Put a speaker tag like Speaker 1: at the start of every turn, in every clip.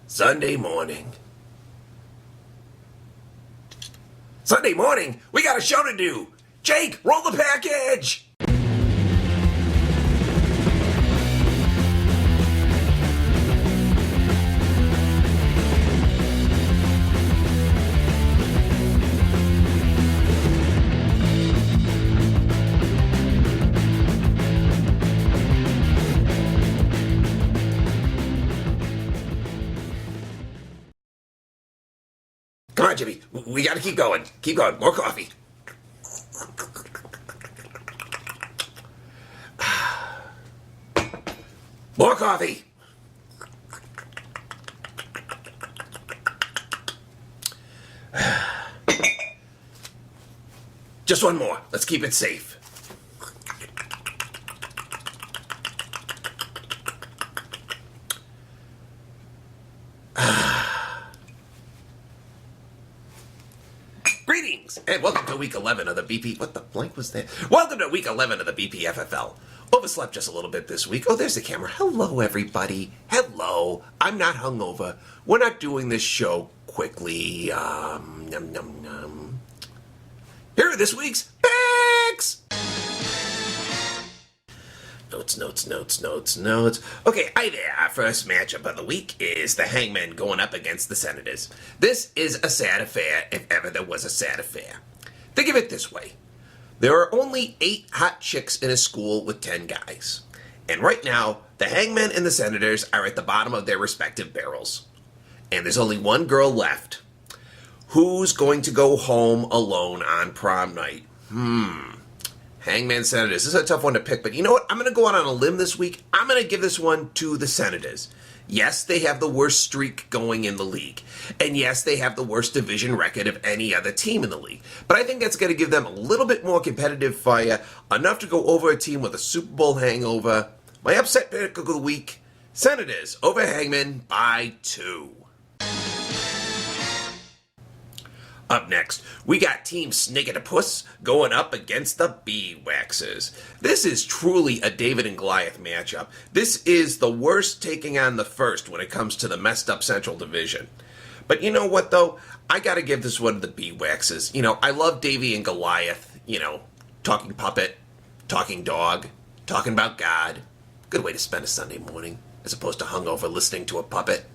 Speaker 1: Sunday morning. Sunday morning? We got a show to do. Jake, roll the package! Come on, Jimmy. We gotta keep going. Keep going. More coffee. More coffee. Just one more. Let's keep it safe. Greetings, and welcome to week 11 of the BP... What the blank was that? Welcome to week 11 of the BPFFL. Overslept just a little bit this week. Oh, there's the camera. Hello, everybody. Hello. I'm not hungover. We're not doing this show quickly. Num, num, num. Here are this week's picks. Notes. Okay, hi there. Our first matchup of the week is the Hangmen going up against the Senators. This is a sad affair, if ever there was a sad affair. Think of it this way. There are only 8 hot chicks in a school with 10 guys. And right now, the Hangmen and the Senators are at the bottom of their respective barrels. And there's only one girl left. Who's going to go home alone on prom night? Hangman Senators. This is a tough one to pick, but you know what? I'm going to go out on a limb this week. I'm going to give this one to the Senators. Yes, they have the worst streak going in the league. And yes, they have the worst division record of any other team in the league. But I think that's going to give them a little bit more competitive fire, enough to go over a team with a Super Bowl hangover. My upset pick of the week, Senators over Hangman by 2. Up next, we got Team Snake-a-da-Puss going up against the Bee-Waxers. This is truly a David and Goliath matchup. This is the worst taking on the first when it comes to the messed up Central Division. But you know what, though? I gotta give this one to the Bee-Waxers. You know, I love Davy and Goliath, you know, talking puppet, talking dog, talking about God. Good way to spend a Sunday morning, as opposed to hungover listening to a puppet.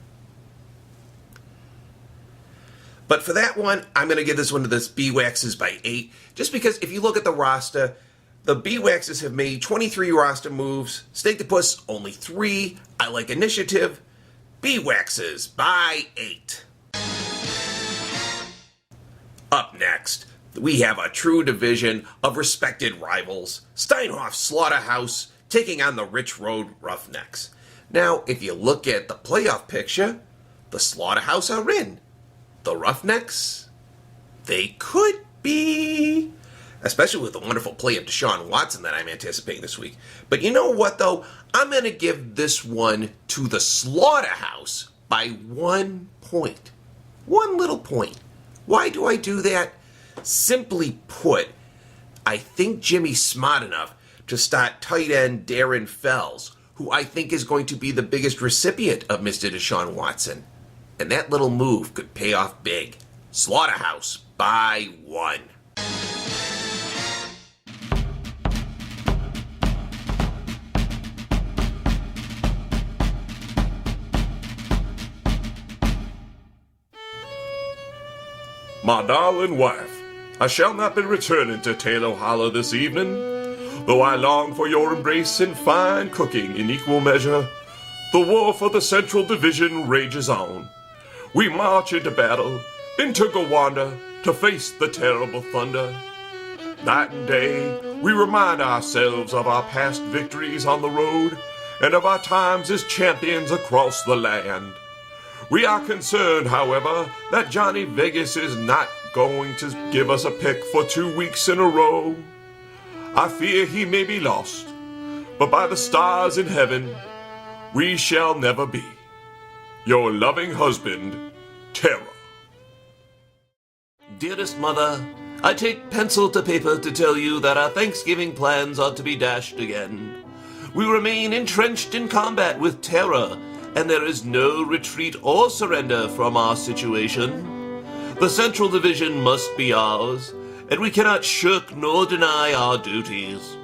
Speaker 1: But for that one, I'm going to give this one to the Bee-Waxers by 8. Just because if you look at the roster, the Bee-Waxers have made 23 roster moves. Snake-the-Puss, only 3. I like initiative. Bee-Waxers by 8. Up next, we have a true division of respected rivals. Steinhoff Slaughterhouse taking on the Rich Road Roughnecks. Now, if you look at the playoff picture, the Slaughterhouse are in. The Roughnecks, they could be, especially with the wonderful play of Deshaun Watson that I'm anticipating this week. But you know what, though? I'm going to give this one to the Slaughterhouse by 1 point. 1 little point. Why do I do that? Simply put, I think Jimmy's smart enough to start tight end Darren Fells, who I think is going to be the biggest recipient of Mr. Deshaun Watson. And that little move could pay off big. Slaughterhouse by 1.
Speaker 2: My darling wife, I shall not be returning to Taylor Hollow this evening, though I long for your embrace and fine cooking in equal measure. The war for the Central Division rages on. We march into battle, into Gowanda, to face the terrible thunder. Night and day, we remind ourselves of our past victories on the road, and of our times as champions across the land. We are concerned, however, that Johnny Vegas is not going to give us a pick for 2 weeks in a row. I fear he may be lost, but by the stars in heaven, we shall never be. Your loving husband, Tara.
Speaker 3: Dearest Mother, I take pencil to paper to tell you that our Thanksgiving plans are to be dashed again. We remain entrenched in combat with terror, and there is no retreat or surrender from our situation. The Central Division must be ours, and we cannot shirk nor deny our duties.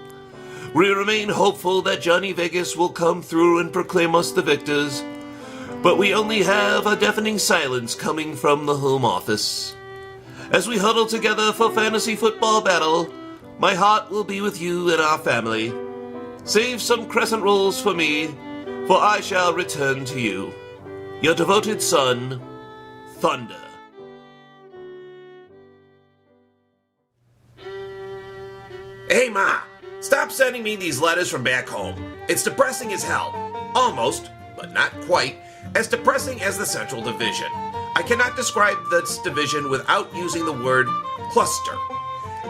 Speaker 3: We remain hopeful that Johnny Vegas will come through and proclaim us the victors, but we only have a deafening silence coming from the home office. As we huddle together for fantasy football battle, my heart will be with you and our family. Save some crescent rolls for me, for I shall return to you. Your devoted son, Thunder.
Speaker 1: Hey, Ma! Stop sending me these letters from back home. It's depressing as hell. Almost, but not quite, as depressing as the Central Division. I cannot describe this division without using the word cluster.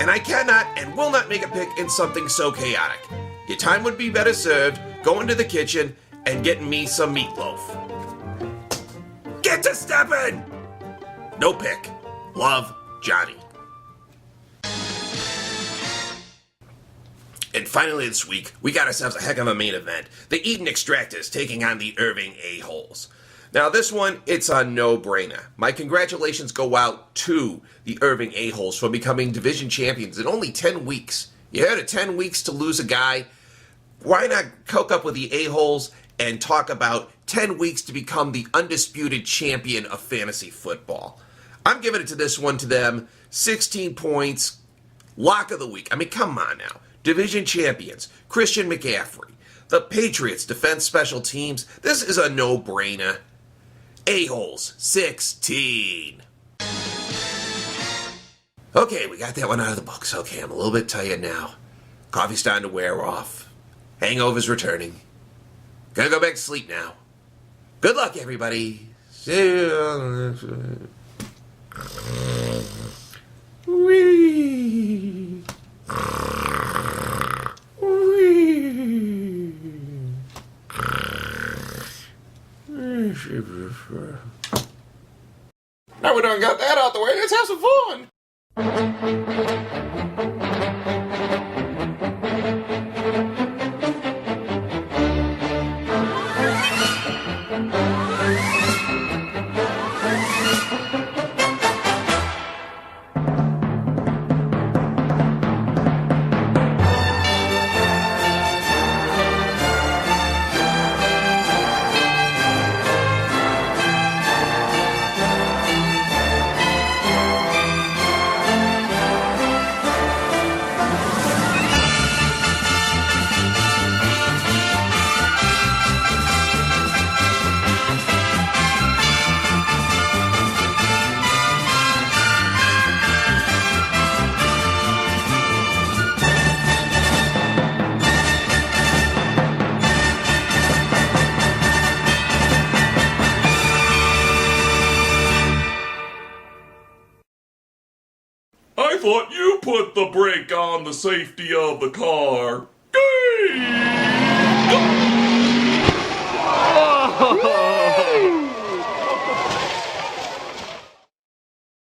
Speaker 1: And I cannot and will not make a pick in something so chaotic. Your time would be better served going to the kitchen and getting me some meatloaf. Get to stepping! No pick. Love, Johnny. And finally this week, we got ourselves a heck of a main event. The Eden Extractors taking on the Irving A-Holes. Now this one, it's a no-brainer. My congratulations go out to the Irving A-Holes for becoming division champions in only 10 weeks. You heard it, 10 weeks to lose a guy. Why not coke up with the A-Holes and talk about 10 weeks to become the undisputed champion of fantasy football? I'm giving it to this one to them. 16 points. Lock of the week. I mean, come on now. Division champions. Christian McCaffrey. The Patriots defense special teams. This is a no-brainer. A-Holes. 16. Okay, we got that one out of the books. Okay, I'm a little bit tired now. Coffee's starting to wear off. Hangover's returning. Gonna go back to sleep now. Good luck, everybody. See you. Wee. Wee. Now we done got that out the way. Let's have some fun.
Speaker 2: I thought you put the brake on the safety of the car. Gay!